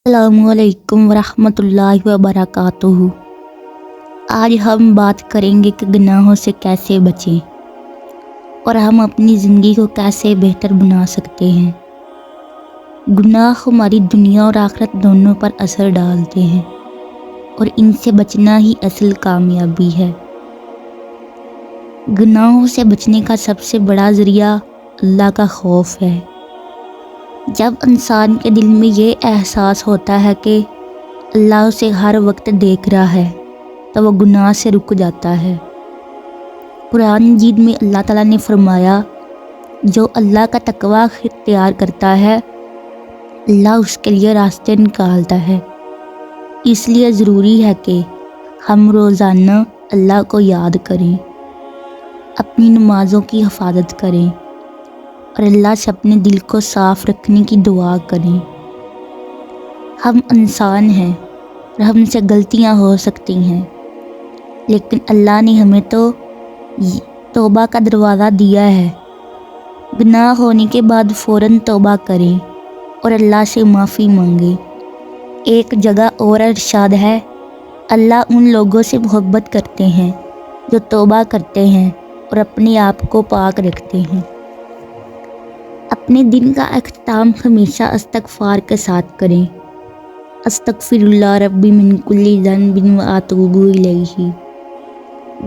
السلام علیکم ورحمۃ اللہ وبرکاتہ۔ آج ہم بات کریں گے کہ گناہوں سے کیسے بچیں اور ہم اپنی زندگی کو کیسے بہتر بنا سکتے ہیں۔ گناہ ہماری دنیا اور آخرت دونوں پر اثر ڈالتے ہیں اور ان سے بچنا ہی اصل کامیابی ہے۔ گناہوں سے بچنے کا سب سے بڑا ذریعہ اللہ کا خوف ہے۔ جب انسان کے دل میں یہ احساس ہوتا ہے کہ اللہ اسے ہر وقت دیکھ رہا ہے تو وہ گناہ سے رک جاتا ہے۔ قرآن مجید میں اللہ تعالیٰ نے فرمایا، جو اللہ کا تقوی اختیار کرتا ہے اللہ اس کے لیے راستے نکالتا ہے۔ اس لیے ضروری ہے کہ ہم روزانہ اللہ کو یاد کریں، اپنی نمازوں کی حفاظت کریں اور اللہ سے اپنے دل کو صاف رکھنے کی دعا کریں۔ ہم انسان ہیں اور ہم سے غلطیاں ہو سکتی ہیں، لیکن اللہ نے ہمیں تو توبہ کا دروازہ دیا ہے۔ گناہ ہونے کے بعد فوراً توبہ کریں اور اللہ سے معافی مانگیں۔ ایک جگہ اور ارشاد ہے، اللہ ان لوگوں سے محبت کرتے ہیں جو توبہ کرتے ہیں اور اپنے آپ کو پاک رکھتے ہیں۔ اپنے دن کا اختتام ہمیشہ استغفار کے ساتھ کریں۔ استغفر اللہ ربی من کل ذنب واتوب الیہ۔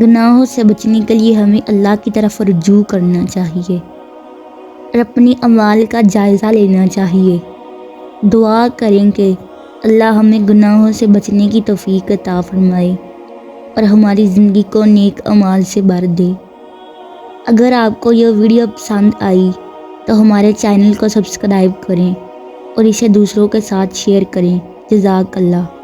گناہوں سے بچنے کے لیے ہمیں اللہ کی طرف رجوع کرنا چاہیے اور اپنے اعمال کا جائزہ لینا چاہیے۔ دعا کریں کہ اللہ ہمیں گناہوں سے بچنے کی توفیق عطا فرمائے اور ہماری زندگی کو نیک اعمال سے بھر دے۔ اگر آپ کو یہ ویڈیو پسند آئی تو ہمارے چینل کو سبسکرائب کریں اور اسے دوسروں کے ساتھ شیئر کریں۔ جزاک اللہ۔